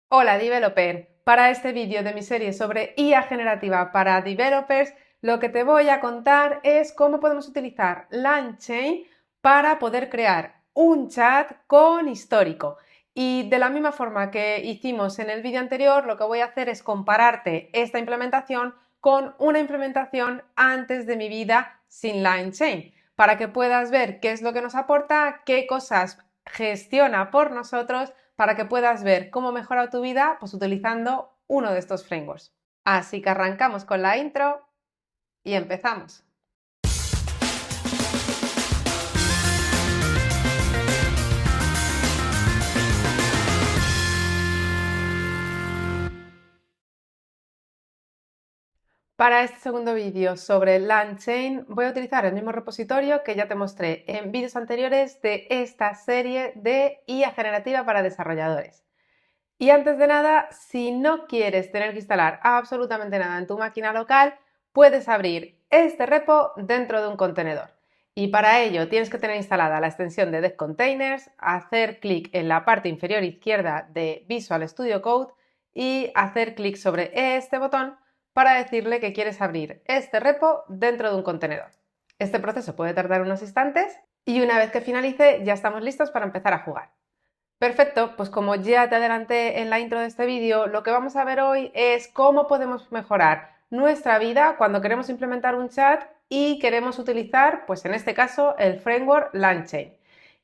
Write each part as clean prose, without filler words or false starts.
Hola developer, para este vídeo de mi serie sobre IA generativa para developers, lo que te voy a contar es cómo podemos utilizar LangChain para poder crear un chat con histórico. Y de la misma forma que hicimos en el vídeo anterior, lo que voy a hacer es compararte esta implementación con una implementación antes de mi vida sin LangChain, para que puedas ver qué es lo que nos aporta, qué cosas gestiona por nosotros para que puedas ver cómo mejora tu vida pues utilizando uno de estos frameworks. Así que arrancamos con la intro y empezamos. Para este segundo vídeo sobre LangChain voy a utilizar el mismo repositorio que ya te mostré en vídeos anteriores de esta serie de IA generativa para desarrolladores. Y antes de nada, si no quieres tener que instalar absolutamente nada en tu máquina local, puedes abrir este repo dentro de un contenedor. Y para ello tienes que tener instalada la extensión de Dev Containers, hacer clic en la parte inferior izquierda de Visual Studio Code y hacer clic sobre este botón para decirle que quieres abrir este repo dentro de un contenedor. Este proceso puede tardar unos instantes y una vez que finalice ya estamos listos para empezar a jugar. Perfecto, pues como ya te adelanté en la intro de este vídeo, lo que vamos a ver hoy es cómo podemos mejorar nuestra vida cuando queremos implementar un chat y queremos utilizar, pues en este caso, el framework LangChain.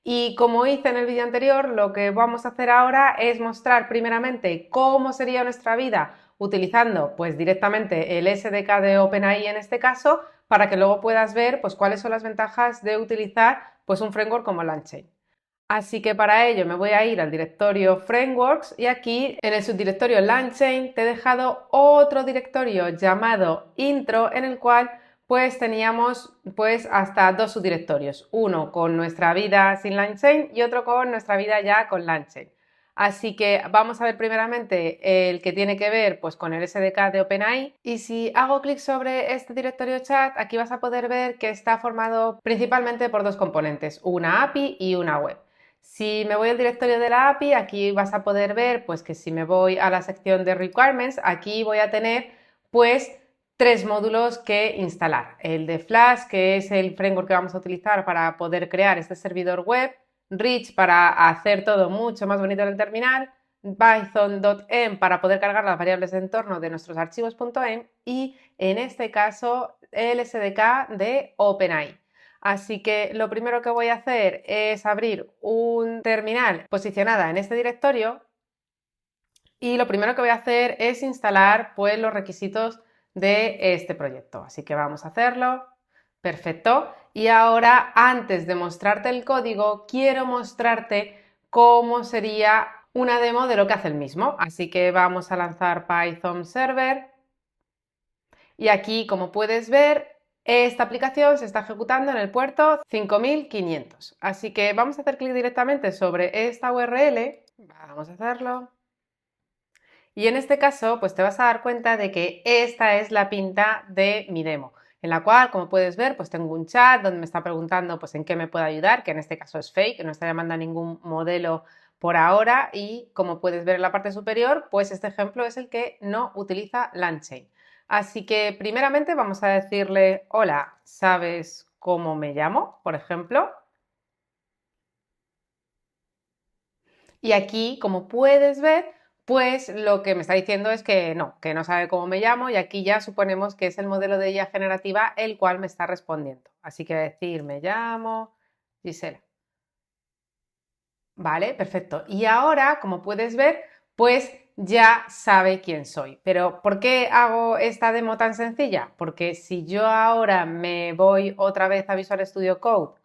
Y como hice en el vídeo anterior, lo que vamos a hacer ahora es mostrar primeramente cómo sería nuestra vida utilizando pues directamente el SDK de OpenAI en este caso, para que luego puedas ver pues cuáles son las ventajas de utilizar pues un framework como LangChain. Así que para ello me voy a ir al directorio Frameworks y aquí en el subdirectorio LangChain te he dejado otro directorio llamado Intro en el cual pues teníamos pues hasta dos subdirectorios, uno con nuestra vida sin LangChain y otro con nuestra vida ya con LangChain. Así que vamos a ver primeramente el que tiene que ver pues con el SDK de OpenAI y si hago clic sobre este directorio chat aquí vas a poder ver que está formado principalmente por dos componentes, una API y una web. Si me voy al directorio de la API, aquí vas a poder ver pues que si me voy a la sección de requirements, aquí voy a tener pues tres módulos que instalar. El de Flash, que es el framework que vamos a utilizar para poder crear este servidor web, Rich para hacer todo mucho más bonito en el terminal, Python.env para poder cargar las variables de entorno de nuestros archivos.env y en este caso el SDK de OpenAI. Así que lo primero que voy a hacer es abrir un terminal posicionada en este directorio y lo primero que voy a hacer es instalar pues los requisitos de este proyecto. Así que vamos a hacerlo. Perfecto. Y ahora, antes de mostrarte el código, quiero mostrarte cómo sería una demo de lo que hace el mismo. Así que vamos a lanzar Python Server. Y aquí, como puedes ver, esta aplicación se está ejecutando en el puerto 5500. Así que vamos a hacer clic directamente sobre esta URL. Vamos a hacerlo. Y en este caso, pues te vas a dar cuenta de que esta es la pinta de mi demo, en la cual, como puedes ver, pues tengo un chat donde me está preguntando pues en qué me puede ayudar, que en este caso es fake, no está llamando a ningún modelo por ahora y como puedes ver en la parte superior, pues este ejemplo es el que no utiliza LangChain. Así que primeramente vamos a decirle, hola, ¿sabes cómo me llamo? Por ejemplo. Y aquí, como puedes ver, pues lo que me está diciendo es que no sabe cómo me llamo y aquí ya suponemos que es el modelo de IA generativa el cual me está respondiendo. Así que decir, me llamo Gisela. Vale, perfecto. Y ahora, como puedes ver, pues ya sabe quién soy. Pero ¿por qué hago esta demo tan sencilla? Porque si yo ahora me voy otra vez a Visual Studio Code,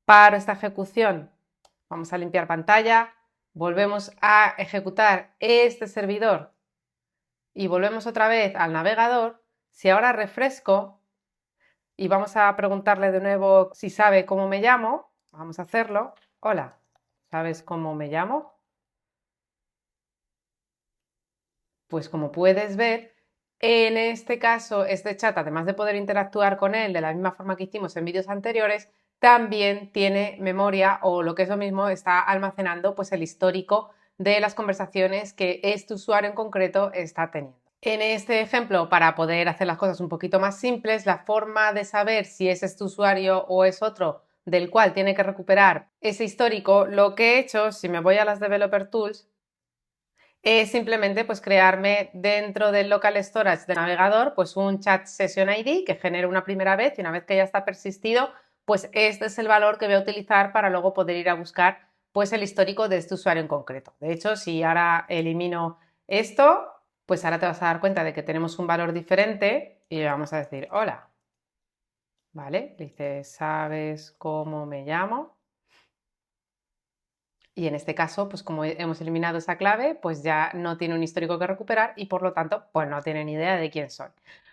paro esta ejecución, vamos a limpiar pantalla, volvemos a ejecutar este servidor y volvemos otra vez al navegador, si ahora refresco y vamos a preguntarle de nuevo si sabe cómo me llamo, vamos a hacerlo. Hola, ¿sabes cómo me llamo? Pues como puedes ver, en este caso, este chat, además de poder interactuar con él de la misma forma que hicimos en vídeos anteriores, también tiene memoria o lo que es lo mismo, está almacenando pues el histórico de las conversaciones que este usuario en concreto está teniendo. En este ejemplo, para poder hacer las cosas un poquito más simples, la forma de saber si es este usuario o es otro del cual tiene que recuperar ese histórico, lo que he hecho, si me voy a las Developer Tools, es simplemente pues crearme dentro del local storage del navegador pues un chat session ID que genere una primera vez y una vez que ya está persistido, pues este es el valor que voy a utilizar para luego poder ir a buscar pues el histórico de este usuario en concreto. De hecho, si ahora elimino esto, pues ahora te vas a dar cuenta de que tenemos un valor diferente y le vamos a decir hola, ¿vale? Dice, ¿sabes cómo me llamo? Y en este caso, pues como hemos eliminado esa clave, pues ya no tiene un histórico que recuperar y por lo tanto, pues no tiene ni idea de quién soy.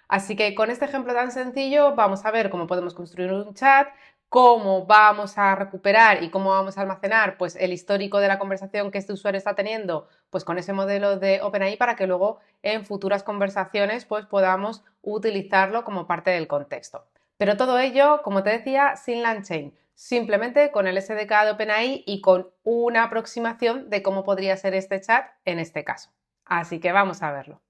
Así que con este ejemplo tan sencillo vamos a ver cómo podemos construir un chat, cómo vamos a recuperar y cómo vamos a almacenar pues el histórico de la conversación que este usuario está teniendo pues con ese modelo de OpenAI para que luego en futuras conversaciones pues podamos utilizarlo como parte del contexto. Pero todo ello, como te decía, sin LangChain, simplemente con el SDK de OpenAI y con una aproximación de cómo podría ser este chat en este caso. Así que vamos a verlo.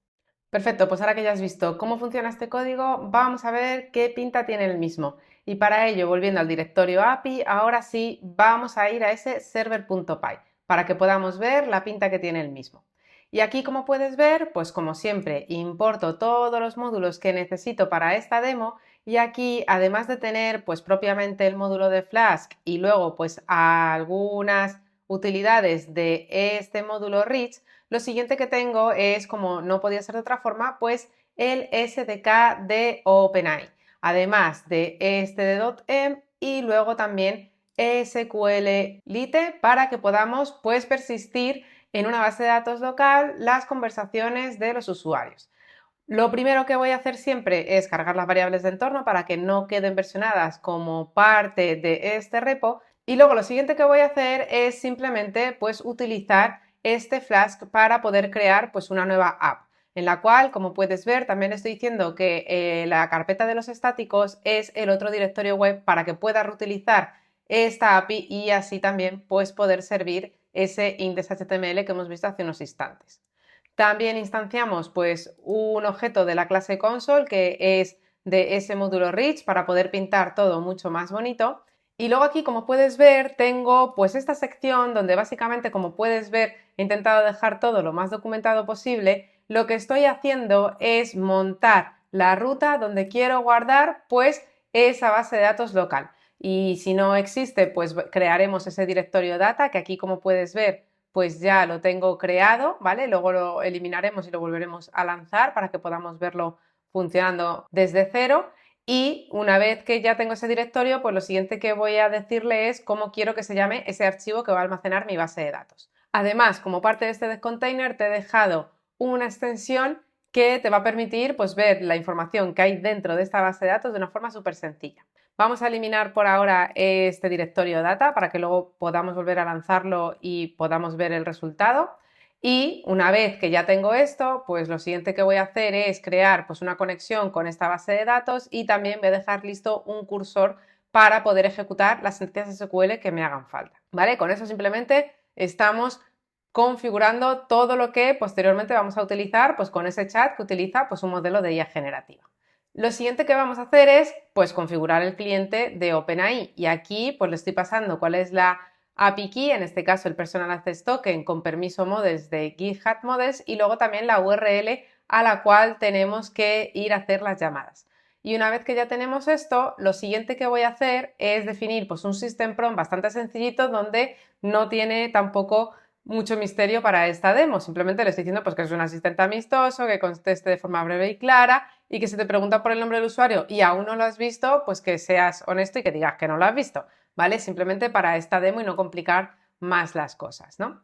Perfecto, pues ahora que ya has visto cómo funciona este código, vamos a ver qué pinta tiene el mismo. Y para ello, volviendo al directorio API, ahora sí vamos a ir a ese server.py para que podamos ver la pinta que tiene el mismo. Y aquí, como puedes ver, pues como siempre, importo todos los módulos que necesito para esta demo y aquí, además de tener pues propiamente el módulo de Flask y luego pues algunas utilidades de este módulo Rich, lo siguiente que tengo es, como no podía ser de otra forma, pues el SDK de OpenAI, además de este de .env y luego también SQLite para que podamos pues persistir en una base de datos local las conversaciones de los usuarios. Lo primero que voy a hacer siempre es cargar las variables de entorno para que no queden versionadas como parte de este repo y luego lo siguiente que voy a hacer es simplemente pues utilizar este Flask para poder crear pues una nueva app en la cual, como puedes ver, también estoy diciendo que la carpeta de los estáticos es el otro directorio web para que pueda reutilizar esta API y así también pues poder servir ese index.html que hemos visto hace unos instantes. También instanciamos pues un objeto de la clase console que es de ese módulo rich para poder pintar todo mucho más bonito. Y luego aquí, como puedes ver, tengo pues esta sección donde básicamente, como puedes ver, he intentado dejar todo lo más documentado posible. Lo que estoy haciendo es montar la ruta donde quiero guardar pues esa base de datos local. Y si no existe, pues crearemos ese directorio data que aquí, como puedes ver, pues ya lo tengo creado, ¿vale? Luego lo eliminaremos y lo volveremos a lanzar para que podamos verlo funcionando desde cero. Y una vez que ya tengo ese directorio, pues lo siguiente que voy a decirle es cómo quiero que se llame ese archivo que va a almacenar mi base de datos. Además, como parte de este container, te he dejado una extensión que te va a permitir pues, ver la información que hay dentro de esta base de datos de una forma súper sencilla. Vamos a eliminar por ahora este directorio data para que luego podamos volver a lanzarlo y podamos ver el resultado. Y una vez que ya tengo esto, pues lo siguiente que voy a hacer es crear pues una conexión con esta base de datos y también voy a dejar listo un cursor para poder ejecutar las sentencias SQL que me hagan falta. ¿Vale? Con eso simplemente estamos configurando todo lo que posteriormente vamos a utilizar pues con ese chat que utiliza pues un modelo de IA generativa. Lo siguiente que vamos a hacer es pues configurar el cliente de OpenAI y aquí pues le estoy pasando cuál es la API key, en este caso el Personal Access Token con permiso models de GitHub Models y luego también la URL a la cual tenemos que ir a hacer las llamadas. Y una vez que ya tenemos esto, lo siguiente que voy a hacer es definir pues un system prompt bastante sencillito donde no tiene tampoco mucho misterio para esta demo, simplemente le estoy diciendo pues que es un asistente amistoso, que conteste de forma breve y clara y que si te pregunta por el nombre del usuario y aún no lo has visto, pues que seas honesto y que digas que no lo has visto, ¿vale? Simplemente para esta demo y no complicar más las cosas, ¿no?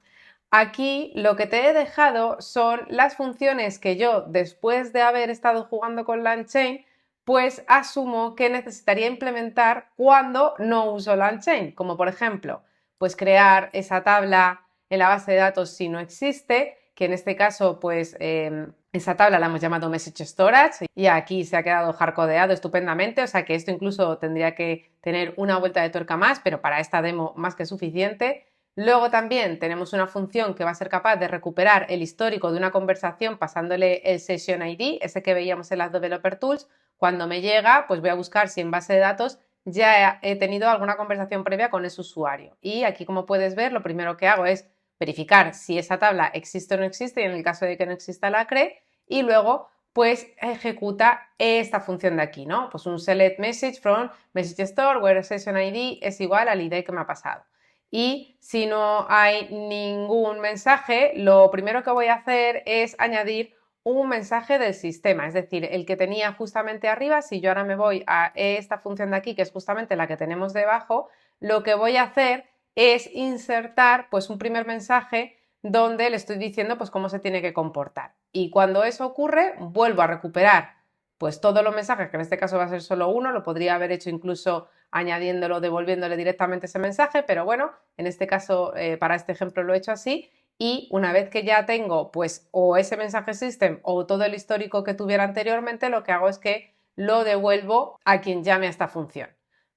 Aquí lo que te he dejado son las funciones que yo, después de haber estado jugando con LangChain, pues asumo que necesitaría implementar cuando no uso LangChain, como por ejemplo, pues crear esa tabla en la base de datos si no existe, que en este caso pues esa tabla la hemos llamado Message Storage y aquí se ha quedado hardcodeado estupendamente, o sea que esto incluso tendría que tener una vuelta de tuerca más, pero para esta demo más que suficiente. Luego también tenemos una función que va a ser capaz de recuperar el histórico de una conversación pasándole el Session ID, ese que veíamos en las Developer Tools. Cuando me llega, pues voy a buscar si en base de datos ya he tenido alguna conversación previa con ese usuario. Y aquí, como puedes ver, lo primero que hago es verificar si esa tabla existe o no existe y en el caso de que no exista la cree y luego pues ejecuta esta función de aquí, ¿no? Pues un select message from message store where session ID es igual al ID que me ha pasado. Y si no hay ningún mensaje, lo primero que voy a hacer es añadir un mensaje del sistema, es decir, el que tenía justamente arriba. Si yo ahora me voy a esta función de aquí, que es justamente la que tenemos debajo, lo que voy a hacer es insertar pues un primer mensaje donde le estoy diciendo pues cómo se tiene que comportar. Y cuando eso ocurre, vuelvo a recuperar pues todos los mensajes, que en este caso va a ser solo uno, lo podría haber hecho incluso añadiéndolo, devolviéndole directamente ese mensaje, pero bueno, en este caso, para este ejemplo lo he hecho así. Y una vez que ya tengo pues o ese mensaje system o todo el histórico que tuviera anteriormente, lo que hago es que lo devuelvo a quien llame a esta función,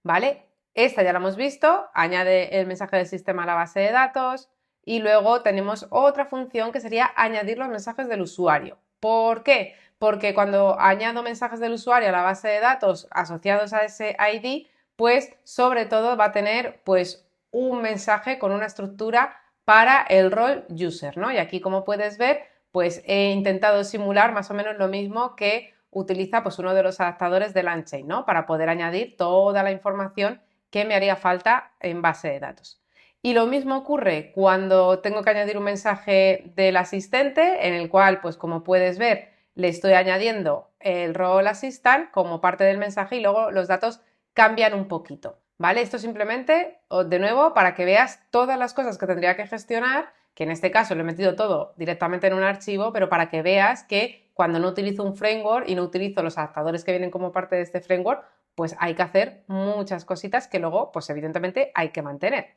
¿vale? Esta ya la hemos visto, añade el mensaje del sistema a la base de datos y luego tenemos otra función que sería añadir los mensajes del usuario. ¿Por qué? Porque cuando añado mensajes del usuario a la base de datos asociados a ese ID, pues sobre todo va a tener pues un mensaje con una estructura para el rol user, ¿no? Y aquí, como puedes ver, pues he intentado simular más o menos lo mismo que utiliza pues uno de los adaptadores de LangChain, ¿no? Para poder añadir toda la información que me haría falta en base de datos. Y lo mismo ocurre cuando tengo que añadir un mensaje del asistente, en el cual, pues como puedes ver, le estoy añadiendo el rol assistant como parte del mensaje y luego los datos cambian un poquito, ¿vale? Esto simplemente, de nuevo, para que veas todas las cosas que tendría que gestionar, que en este caso lo he metido todo directamente en un archivo, pero para que veas que cuando no utilizo un framework y no utilizo los adaptadores que vienen como parte de este framework, pues hay que hacer muchas cositas que luego, pues evidentemente hay que mantener,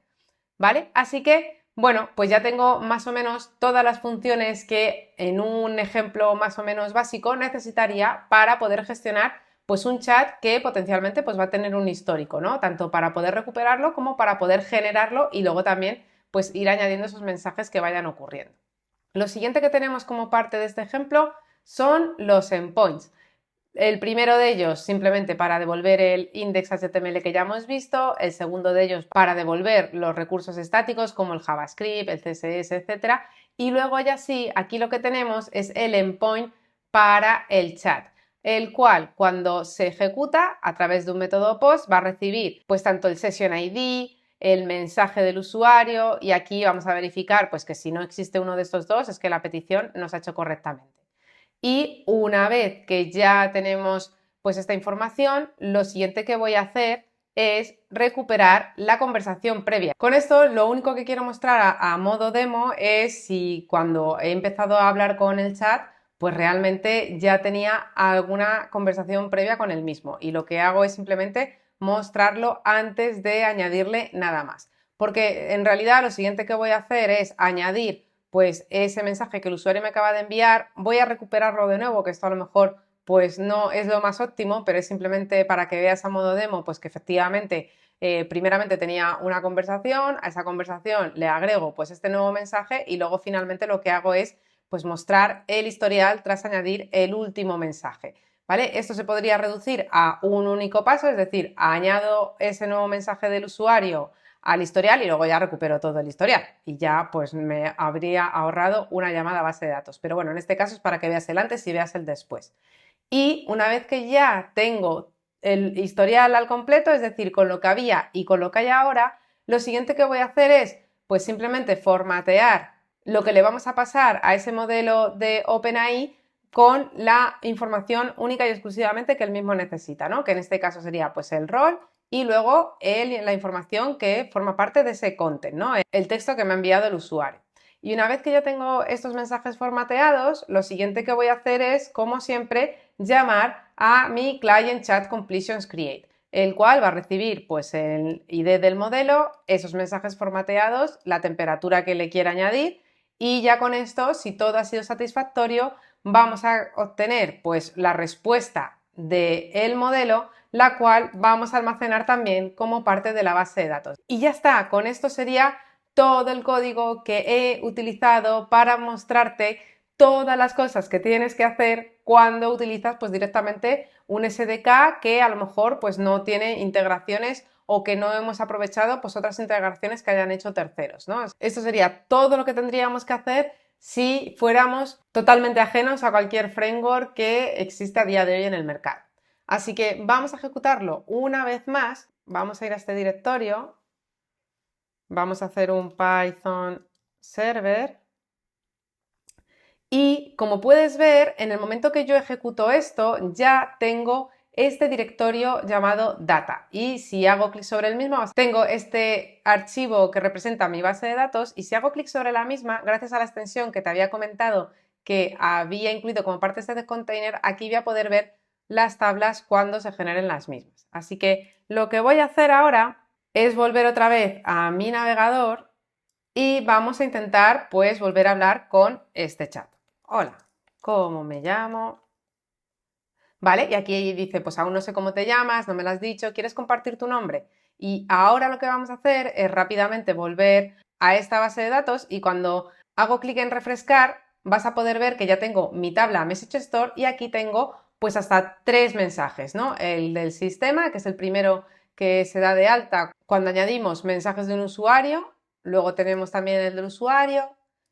¿vale? Así que, bueno, pues ya tengo más o menos todas las funciones que en un ejemplo más o menos básico necesitaría para poder gestionar pues un chat que potencialmente pues va a tener un histórico, ¿no? Tanto para poder recuperarlo como para poder generarlo y luego también pues ir añadiendo esos mensajes que vayan ocurriendo. Lo siguiente que tenemos como parte de este ejemplo son los endpoints. El primero de ellos simplemente para devolver el index HTML que ya hemos visto, el segundo de ellos para devolver los recursos estáticos como el JavaScript, el CSS, etc. Y luego ya sí, aquí lo que tenemos es el endpoint para el chat, el cual cuando se ejecuta a través de un método POST va a recibir pues tanto el session ID, el mensaje del usuario y aquí vamos a verificar pues que si no existe uno de estos dos es que la petición no se ha hecho correctamente. Y una vez que ya tenemos pues esta información, lo siguiente que voy a hacer es recuperar la conversación previa. Con esto lo único que quiero mostrar a modo demo es si cuando he empezado a hablar con el chat pues realmente ya tenía alguna conversación previa con el mismo y lo que hago es simplemente mostrarlo antes de añadirle nada más. Porque en realidad lo siguiente que voy a hacer es añadir pues ese mensaje que el usuario me acaba de enviar, voy a recuperarlo de nuevo, que esto a lo mejor pues no es lo más óptimo, pero es simplemente para que veas a modo demo pues que efectivamente primeramente tenía una conversación, a esa conversación le agrego pues este nuevo mensaje y luego finalmente lo que hago es pues mostrar el historial tras añadir el último mensaje, ¿vale? Esto se podría reducir a un único paso, es decir, añado ese nuevo mensaje del usuario al historial y luego ya recupero todo el historial y ya pues me habría ahorrado una llamada a base de datos. Pero bueno, en este caso es para que veas el antes y veas el después. Y una vez que ya tengo el historial al completo, es decir, con lo que había y con lo que hay ahora, lo siguiente que voy a hacer es pues simplemente formatear lo que le vamos a pasar a ese modelo de OpenAI con la información única y exclusivamente que el mismo necesita, ¿no? Que en este caso sería pues el rol y luego la información que forma parte de ese content, ¿no? El texto que me ha enviado el usuario. Y una vez que ya tengo estos mensajes formateados, lo siguiente que voy a hacer es, como siempre, llamar a mi Client Chat Completions Create, el cual va a recibir pues el ID del modelo, esos mensajes formateados, la temperatura que le quiera añadir y ya con esto, si todo ha sido satisfactorio, vamos a obtener pues la respuesta del modelo, la cual vamos a almacenar también como parte de la base de datos. Y ya está, con esto sería todo el código que he utilizado para mostrarte todas las cosas que tienes que hacer cuando utilizas pues directamente un SDK que a lo mejor pues no tiene integraciones o que no hemos aprovechado pues otras integraciones que hayan hecho terceros, ¿no? Esto sería todo lo que tendríamos que hacer si fuéramos totalmente ajenos a cualquier framework que existe a día de hoy en el mercado. Así que vamos a ejecutarlo una vez más, vamos a ir a este directorio, vamos a hacer un Python server y como puedes ver, en el momento que yo ejecuto esto, ya tengo este directorio llamado data y si hago clic sobre el mismo, tengo este archivo que representa mi base de datos y si hago clic sobre la misma, gracias a la extensión que te había comentado que había incluido como parte de este container, aquí voy a poder ver las tablas cuando se generen las mismas. Así que lo que voy a hacer ahora es volver otra vez a mi navegador y vamos a intentar pues volver a hablar con este chat. Hola, ¿cómo me llamo? ¿Vale? Y aquí dice, pues aún no sé cómo te llamas, no me lo has dicho, ¿quieres compartir tu nombre? Y ahora lo que vamos a hacer es rápidamente volver a esta base de datos y cuando hago clic en refrescar vas a poder ver que ya tengo mi tabla Message Store y aquí tengo pues hasta 3 mensajes, ¿no? El del sistema, que es el primero que se da de alta cuando añadimos mensajes de un usuario, luego tenemos también el del usuario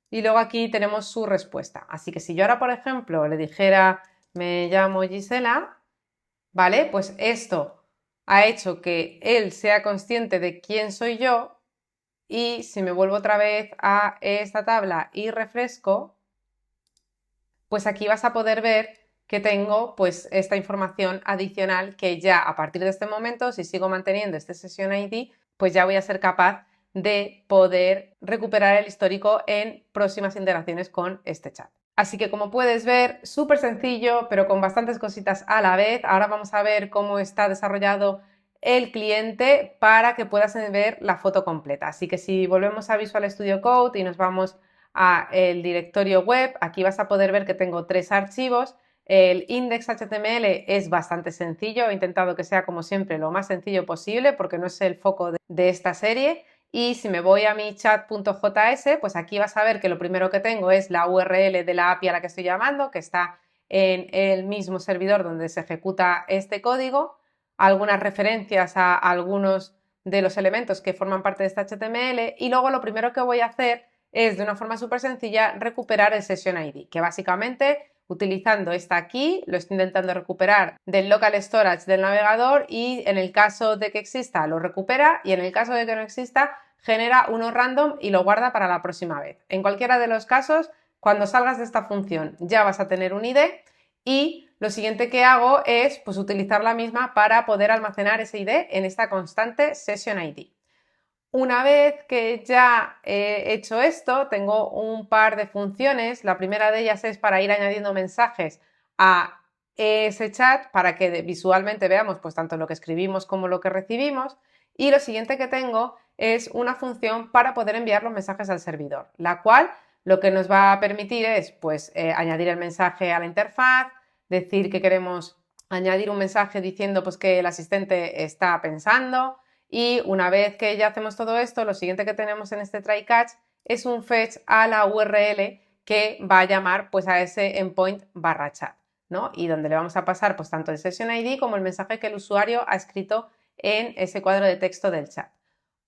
y luego aquí tenemos su respuesta. Así que si yo ahora, por ejemplo, le dijera me llamo Gisela, ¿vale? Pues esto ha hecho que él sea consciente de quién soy yo y si me vuelvo otra vez a esta tabla y refresco, pues aquí vas a poder ver que tengo pues esta información adicional que ya a partir de este momento, si sigo manteniendo este Session ID, pues ya voy a ser capaz de poder recuperar el histórico en próximas interacciones con este chat. Así que como puedes ver, súper sencillo, pero con bastantes cositas a la vez. Ahora vamos a ver cómo está desarrollado el cliente para que puedas ver la foto completa. Así que si volvemos a Visual Studio Code y nos vamos a el directorio web, aquí vas a poder ver que tengo 3 archivos. El index.html es bastante sencillo, he intentado que sea como siempre lo más sencillo posible porque no es el foco de esta serie. Y si me voy a mi chat.js, pues aquí vas a ver que lo primero que tengo es la URL de la API a la que estoy llamando, que está en el mismo servidor donde se ejecuta este código, algunas referencias a algunos de los elementos que forman parte de este HTML y luego lo primero que voy a hacer es de una forma súper sencilla recuperar el Session ID, que básicamente utilizando esta key lo estoy intentando recuperar del local storage del navegador y en el caso de que exista lo recupera y en el caso de que no exista genera uno random y lo guarda para la próxima vez. En cualquiera de los casos, cuando salgas de esta función ya vas a tener un ID y lo siguiente que hago es pues, utilizar la misma para poder almacenar ese ID en esta constante Session ID. Una vez que ya he hecho esto, tengo un par de funciones. La primera de ellas es para ir añadiendo mensajes a ese chat para que visualmente veamos pues tanto lo que escribimos como lo que recibimos. Y lo siguiente que tengo es una función para poder enviar los mensajes al servidor, la cual lo que nos va a permitir es pues añadir el mensaje a la interfaz, decir que queremos añadir un mensaje diciendo pues que el asistente está pensando. Y una vez que ya hacemos todo esto, lo siguiente que tenemos en este try catch es un fetch a la URL que va a llamar pues a ese endpoint barra chat, ¿no? Y donde le vamos a pasar pues tanto el session ID como el mensaje que el usuario ha escrito en ese cuadro de texto del chat.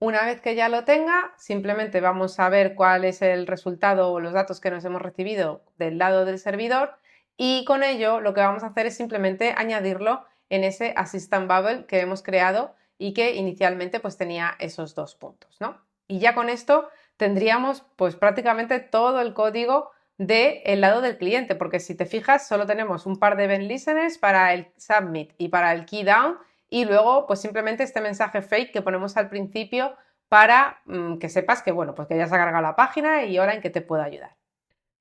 Una vez que ya lo tenga, simplemente vamos a ver cuál es el resultado o los datos que nos hemos recibido del lado del servidor y con ello lo que vamos a hacer es simplemente añadirlo en ese assistant bubble que hemos creado y que inicialmente pues tenía esos 2 puntos, ¿no? Y ya con esto tendríamos pues prácticamente todo el código del lado del cliente, porque si te fijas solo tenemos un par de event listeners para el submit y para el key down y luego pues simplemente este mensaje fake que ponemos al principio para que sepas que bueno, pues que ya se ha cargado la página y ahora en qué te puedo ayudar.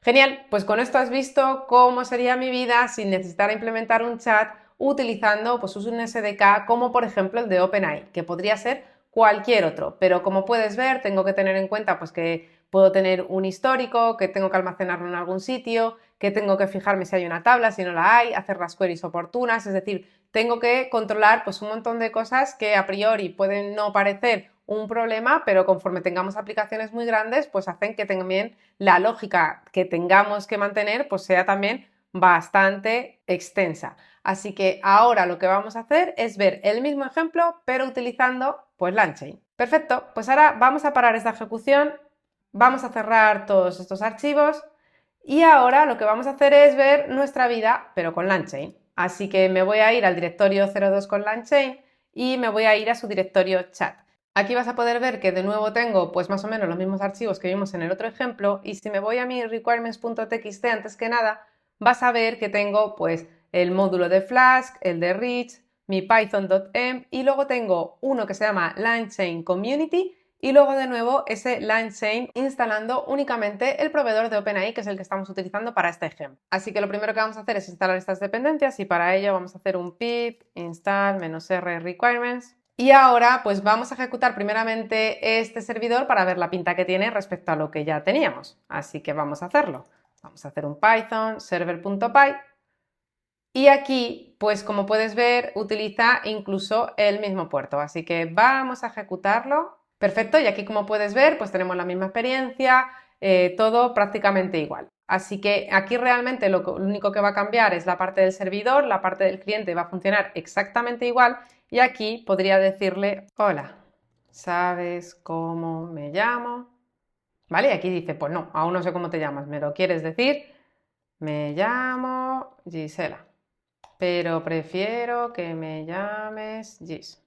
Genial, pues con esto has visto cómo sería mi vida sin necesitar implementar un chat utilizando pues, un SDK como por ejemplo el de OpenAI, que podría ser cualquier otro, pero como puedes ver tengo que tener en cuenta pues, que puedo tener un histórico, que tengo que almacenarlo en algún sitio, que tengo que fijarme si hay una tabla, si no la hay, hacer las queries oportunas, es decir, tengo que controlar pues, un montón de cosas que a priori pueden no parecer un problema, pero conforme tengamos aplicaciones muy grandes, pues hacen que también la lógica que tengamos que mantener pues sea también bastante extensa. Así que ahora lo que vamos a hacer es ver el mismo ejemplo, pero utilizando pues LangChain. Perfecto, pues ahora vamos a parar esta ejecución, vamos a cerrar todos estos archivos y ahora lo que vamos a hacer es ver nuestra vida, pero con LangChain. Así que me voy a ir al directorio 02 con LangChain y me voy a ir a su directorio chat. Aquí vas a poder ver que de nuevo tengo pues más o menos los mismos archivos que vimos en el otro ejemplo y si me voy a mi requirements.txt antes que nada, vas a ver que tengo pues el módulo de Flask, el de Rich, mi python.env y luego tengo uno que se llama LangChain Community y luego de nuevo ese LangChain instalando únicamente el proveedor de OpenAI que es el que estamos utilizando para este ejemplo. Así que lo primero que vamos a hacer es instalar estas dependencias y para ello vamos a hacer un pip install -r requirements y ahora pues vamos a ejecutar primeramente este servidor para ver la pinta que tiene respecto a lo que ya teníamos. Así que vamos a hacerlo. Vamos a hacer un python server.py y aquí, pues como puedes ver, utiliza incluso el mismo puerto. Así que vamos a ejecutarlo. Perfecto, y aquí como puedes ver, pues tenemos la misma experiencia, todo prácticamente igual. Así que aquí realmente lo único que va a cambiar es la parte del servidor, la parte del cliente va a funcionar exactamente igual y aquí podría decirle, hola, ¿sabes cómo me llamo? ¿Vale? Y aquí dice, pues no, aún no sé cómo te llamas, ¿me lo quieres decir? Me llamo Gisela, pero prefiero que me llames Gis.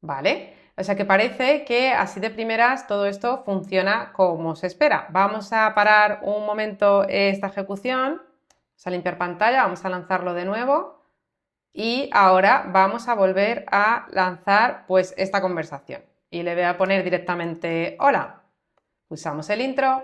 ¿Vale? O sea que parece que así de primeras todo esto funciona como se espera. Vamos a parar un momento esta ejecución, vamos a limpiar pantalla, vamos a lanzarlo de nuevo y ahora vamos a volver a lanzar pues esta conversación y le voy a poner directamente hola. Usamos el intro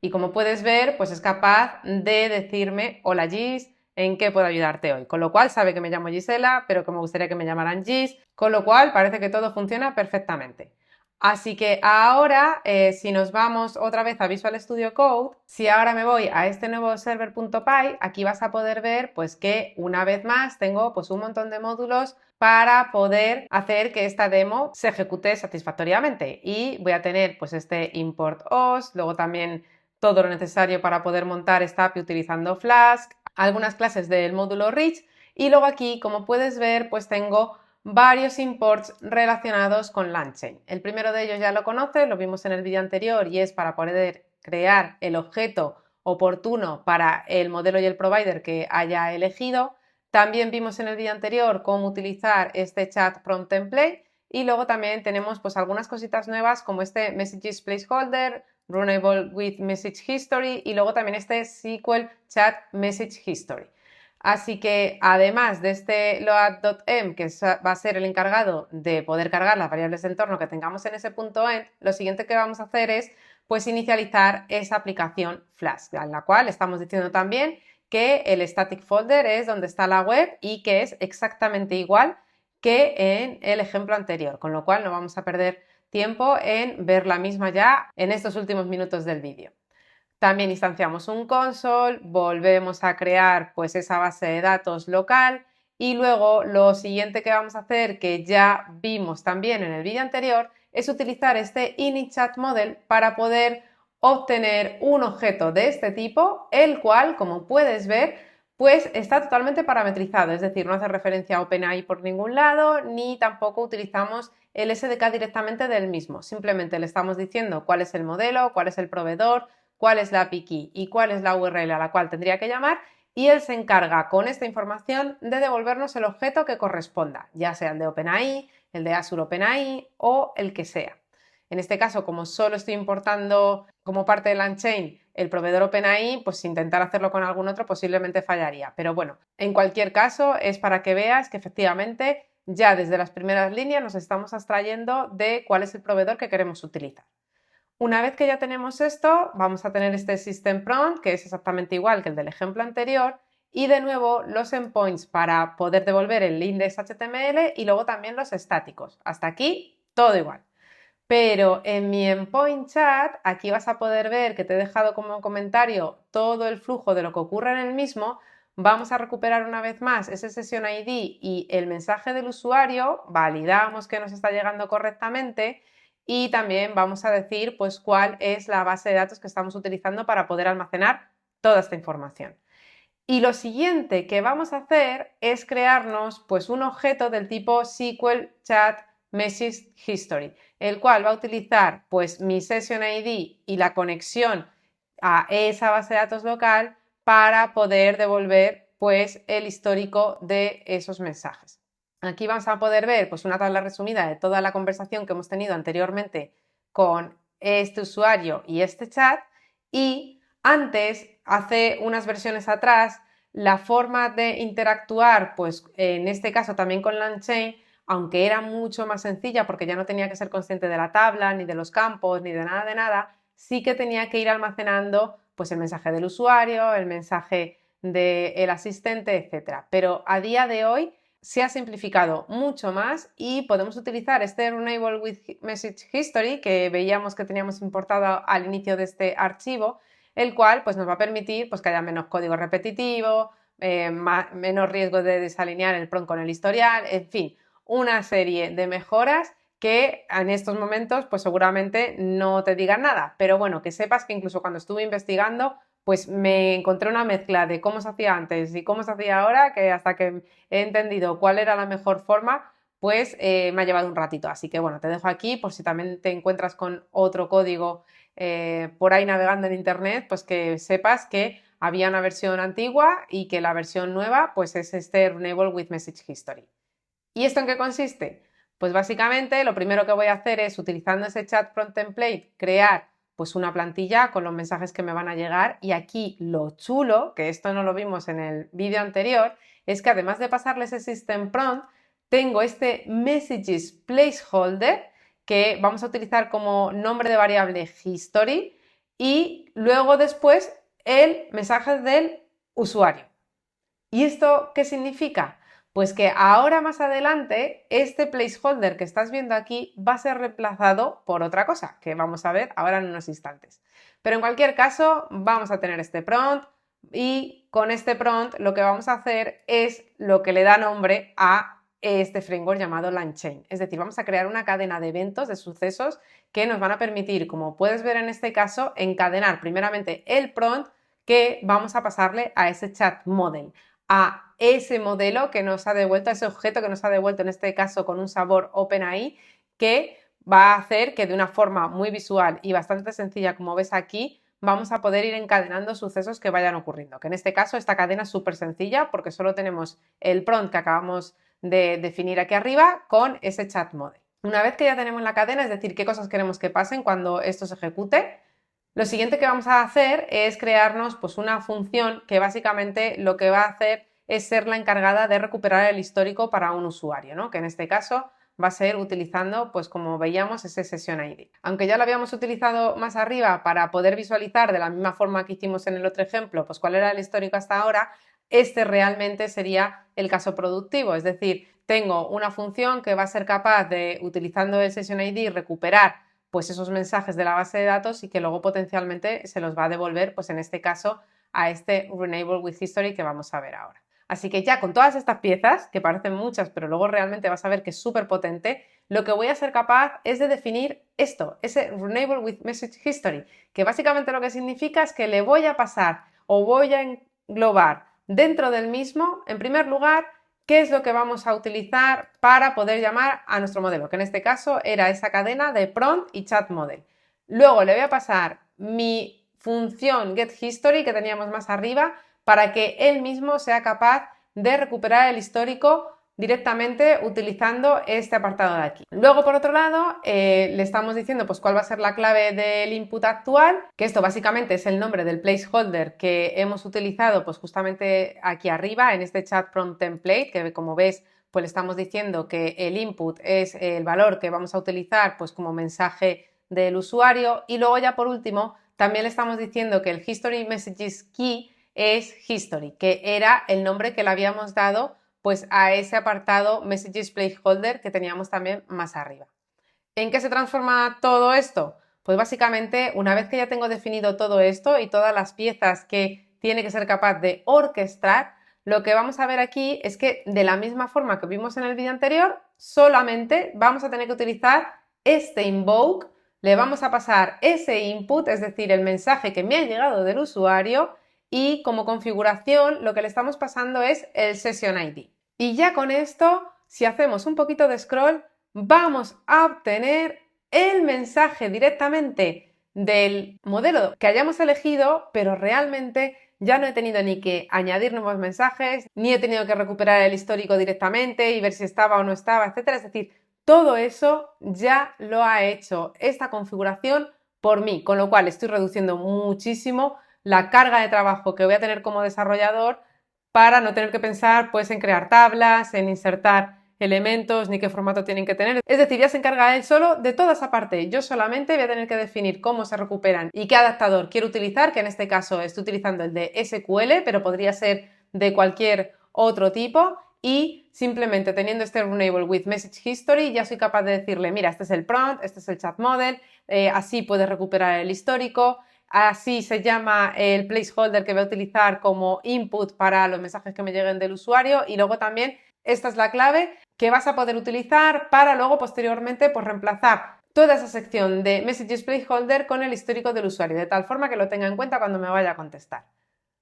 y como puedes ver pues es capaz de decirme hola Gis, ¿en qué puedo ayudarte hoy? Con lo cual sabe que me llamo Gisela, pero que me gustaría que me llamaran Gis, con lo cual parece que todo funciona perfectamente. Así que ahora, si nos vamos otra vez a Visual Studio Code, si ahora me voy a este nuevo server.py, aquí vas a poder ver pues que una vez más tengo pues un montón de módulos para poder hacer que esta demo se ejecute satisfactoriamente. Y voy a tener pues este import os, luego también todo lo necesario para poder montar esta API utilizando Flask, algunas clases del módulo Rich y luego aquí, como puedes ver, pues tengo varios imports relacionados con LangChain. El primero de ellos ya lo conoces, lo vimos en el vídeo anterior y es para poder crear el objeto oportuno para el modelo y el provider que haya elegido. También vimos en el vídeo anterior cómo utilizar este chat prompt template y luego también tenemos pues algunas cositas nuevas como este messages placeholder, runnable with message history y luego también este SQL chat message history. Así que además de este load.m, que va a ser el encargado de poder cargar las variables de entorno que tengamos en ese punto end, lo siguiente que vamos a hacer es pues inicializar esa aplicación Flask, en la cual estamos diciendo también que el static folder es donde está la web y que es exactamente igual que en el ejemplo anterior, con lo cual no vamos a perder tiempo en ver la misma ya en estos últimos minutos del vídeo. También instanciamos un console, volvemos a crear pues esa base de datos local y luego lo siguiente que vamos a hacer, que ya vimos también en el vídeo anterior, es utilizar este initChat model para poder obtener un objeto de este tipo, el cual, como puedes ver, pues está totalmente parametrizado, es decir, no hace referencia a OpenAI por ningún lado, ni tampoco utilizamos el SDK directamente del mismo, simplemente le estamos diciendo cuál es el modelo, cuál es el proveedor, cuál es la API key y cuál es la URL a la cual tendría que llamar y él se encarga con esta información de devolvernos el objeto que corresponda, ya sea el de OpenAI, el de Azure OpenAI o el que sea. En este caso, como solo estoy importando como parte de LangChain el proveedor OpenAI, pues intentar hacerlo con algún otro posiblemente fallaría. Pero bueno, en cualquier caso es para que veas que efectivamente ya desde las primeras líneas nos estamos abstrayendo de cuál es el proveedor que queremos utilizar. Una vez que ya tenemos esto, vamos a tener este system prompt, que es exactamente igual que el del ejemplo anterior, y de nuevo los endpoints para poder devolver el index.html y luego también los estáticos. Hasta aquí, todo igual. Pero en mi endpoint chat, aquí vas a poder ver que te he dejado como comentario todo el flujo de lo que ocurre en el mismo, vamos a recuperar una vez más ese Session ID y el mensaje del usuario, validamos que nos está llegando correctamente y también vamos a decir pues cuál es la base de datos que estamos utilizando para poder almacenar toda esta información. Y lo siguiente que vamos a hacer es crearnos pues un objeto del tipo SQL Chat Message History, el cual va a utilizar pues mi Session ID y la conexión a esa base de datos local para poder devolver pues el histórico de esos mensajes. Aquí vamos a poder ver pues una tabla resumida de toda la conversación que hemos tenido anteriormente con este usuario y este chat, y antes, hace unas versiones atrás, la forma de interactuar, pues en este caso también con LangChain, aunque era mucho más sencilla porque ya no tenía que ser consciente de la tabla, ni de los campos, ni de nada, sí que tenía que ir almacenando pues el mensaje del usuario, el mensaje del asistente, etc. Pero a día de hoy se ha simplificado mucho más y podemos utilizar este Runnable with Message History que veíamos que teníamos importado al inicio de este archivo, el cual pues, nos va a permitir pues, que haya menos código repetitivo, menos riesgo de desalinear el prompt con el historial, en fin, una serie de mejoras que en estos momentos pues seguramente no te digan nada, pero bueno, que sepas que incluso cuando estuve investigando pues me encontré una mezcla de cómo se hacía antes y cómo se hacía ahora, que hasta que he entendido cuál era la mejor forma, pues me ha llevado un ratito. Así que bueno, te dejo aquí por si también te encuentras con otro código por ahí navegando en internet, pues que sepas que había una versión antigua y que la versión nueva pues es este Runnable with Message History. ¿Y esto en qué consiste? Pues básicamente lo primero que voy a hacer es, utilizando ese chat prompt template, crear pues una plantilla con los mensajes que me van a llegar, y aquí lo chulo, que esto no lo vimos en el vídeo anterior, es que además de pasarle ese system prompt, tengo este messages placeholder que vamos a utilizar como nombre de variable history y luego después el mensaje del usuario. ¿Y esto qué significa? Pues que ahora más adelante este placeholder que estás viendo aquí va a ser reemplazado por otra cosa que vamos a ver ahora en unos instantes. Pero en cualquier caso vamos a tener este prompt y con este prompt lo que vamos a hacer es lo que le da nombre a este framework llamado LangChain. Es decir, vamos a crear una cadena de eventos, de sucesos que nos van a permitir, como puedes ver en este caso, encadenar primeramente el prompt que vamos a pasarle a ese chat model, a ese modelo que nos ha devuelto, a ese objeto que nos ha devuelto, en este caso con un sabor OpenAI, que va a hacer que de una forma muy visual y bastante sencilla, como ves aquí, vamos a poder ir encadenando sucesos que vayan ocurriendo. Que en este caso esta cadena es súper sencilla porque solo tenemos el prompt que acabamos de definir aquí arriba con ese chat model. Una vez que ya tenemos la cadena, es decir, qué cosas queremos que pasen cuando esto se ejecute, lo siguiente que vamos a hacer es crearnos pues, una función que básicamente lo que va a hacer es ser la encargada de recuperar el histórico para un usuario, ¿no? Que en este caso va a ser utilizando, pues como veíamos, ese Session ID. Aunque ya lo habíamos utilizado más arriba para poder visualizar de la misma forma que hicimos en el otro ejemplo, pues cuál era el histórico hasta ahora, este realmente sería el caso productivo, es decir, tengo una función que va a ser capaz de, utilizando el Session ID, recuperar pues esos mensajes de la base de datos y que luego potencialmente se los va a devolver, pues en este caso, a este Runnable with History que vamos a ver ahora. Así que ya con todas estas piezas, que parecen muchas, pero luego realmente vas a ver que es súper potente, lo que voy a ser capaz es de definir esto, ese Runnable with Message History, que básicamente lo que significa es que le voy a pasar o voy a englobar dentro del mismo, en primer lugar, qué es lo que vamos a utilizar para poder llamar a nuestro modelo, que en este caso era esa cadena de prompt y chat model. Luego le voy a pasar mi función getHistory que teníamos más arriba para que él mismo sea capaz de recuperar el histórico directamente utilizando este apartado de aquí. Luego, por otro lado, le estamos diciendo pues cuál va a ser la clave del input actual, que esto básicamente es el nombre del placeholder que hemos utilizado pues justamente aquí arriba en este chat prompt template, que como ves pues le estamos diciendo que el input es el valor que vamos a utilizar pues como mensaje del usuario, y luego ya por último también le estamos diciendo que el history messages key es history, que era el nombre que le habíamos dado pues a ese apartado Messages Placeholder que teníamos también más arriba. ¿En qué se transforma todo esto? Pues básicamente, una vez que ya tengo definido todo esto y todas las piezas que tiene que ser capaz de orquestar, lo que vamos a ver aquí es que de la misma forma que vimos en el vídeo anterior, solamente vamos a tener que utilizar este invoke, le vamos a pasar ese input, es decir, el mensaje que me ha llegado del usuario, y como configuración lo que le estamos pasando es el Session ID. Y ya con esto, si hacemos un poquito de scroll, vamos a obtener el mensaje directamente del modelo que hayamos elegido, pero realmente ya no he tenido ni que añadir nuevos mensajes, ni he tenido que recuperar el histórico directamente y ver si estaba o no estaba, etcétera. Es decir, todo eso ya lo ha hecho esta configuración por mí, con lo cual estoy reduciendo muchísimo la carga de trabajo que voy a tener como desarrollador para no tener que pensar pues en crear tablas, en insertar elementos ni qué formato tienen que tener. Es decir, ya se encarga él solo de toda esa parte. Yo solamente voy a tener que definir cómo se recuperan y qué adaptador quiero utilizar, que en este caso estoy utilizando el de SQL, pero podría ser de cualquier otro tipo, y simplemente teniendo este Runable with Message History ya soy capaz de decirle, mira, este es el prompt, este es el chat model, así puedes recuperar el histórico. Así se llama el placeholder que voy a utilizar como input para los mensajes que me lleguen del usuario, y luego también esta es la clave que vas a poder utilizar para luego posteriormente pues reemplazar toda esa sección de Messages Placeholder con el histórico del usuario, de tal forma que lo tenga en cuenta cuando me vaya a contestar.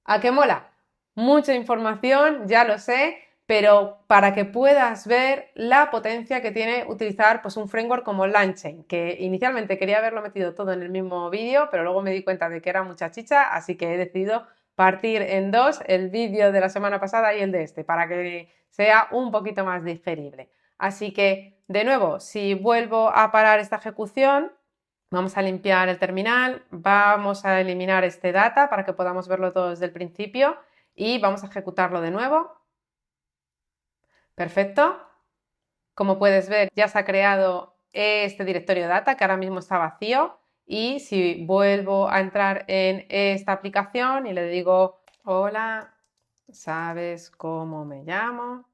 ¿A qué mola? Mucha información, ya lo sé, pero para que puedas ver la potencia que tiene utilizar pues un framework como LangChain, que inicialmente quería haberlo metido todo en el mismo vídeo, pero luego me di cuenta de que era mucha chicha, así que he decidido partir en dos, el vídeo de la semana pasada y el de este, para que sea un poquito más digerible. Así que, de nuevo, si vuelvo a parar esta ejecución, vamos a limpiar el terminal, vamos a eliminar este data para que podamos verlo todo desde el principio y vamos a ejecutarlo de nuevo. Perfecto. Como puedes ver, ya se ha creado este directorio data que ahora mismo está vacío, y si vuelvo a entrar en esta aplicación y le digo hola, ¿sabes cómo me llamo?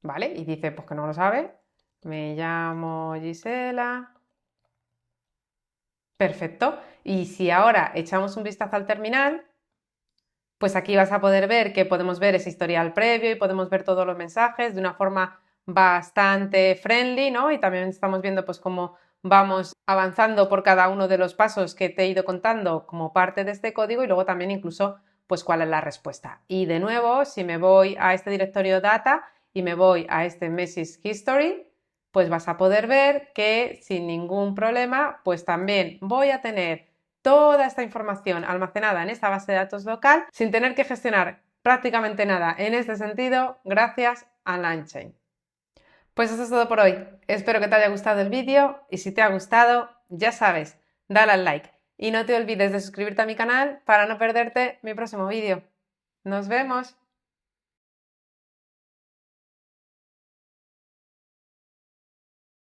¿Vale? Y dice pues que no lo sabe. Me llamo Gisela. Perfecto. Y si ahora echamos un vistazo al terminal, pues aquí vas a poder ver que podemos ver ese historial previo y podemos ver todos los mensajes de una forma bastante friendly, ¿no? Y también estamos viendo pues cómo vamos avanzando por cada uno de los pasos que te he ido contando como parte de este código, y luego también incluso pues cuál es la respuesta. Y de nuevo, si me voy a este directorio data y me voy a este message history, pues vas a poder ver que sin ningún problema pues también voy a tener toda esta información almacenada en esta base de datos local sin tener que gestionar prácticamente nada en este sentido gracias a LangChain. Pues eso es todo por hoy. Espero que te haya gustado el vídeo, y si te ha gustado, ya sabes, dale al like y no te olvides de suscribirte a mi canal para no perderte mi próximo vídeo. ¡Nos vemos!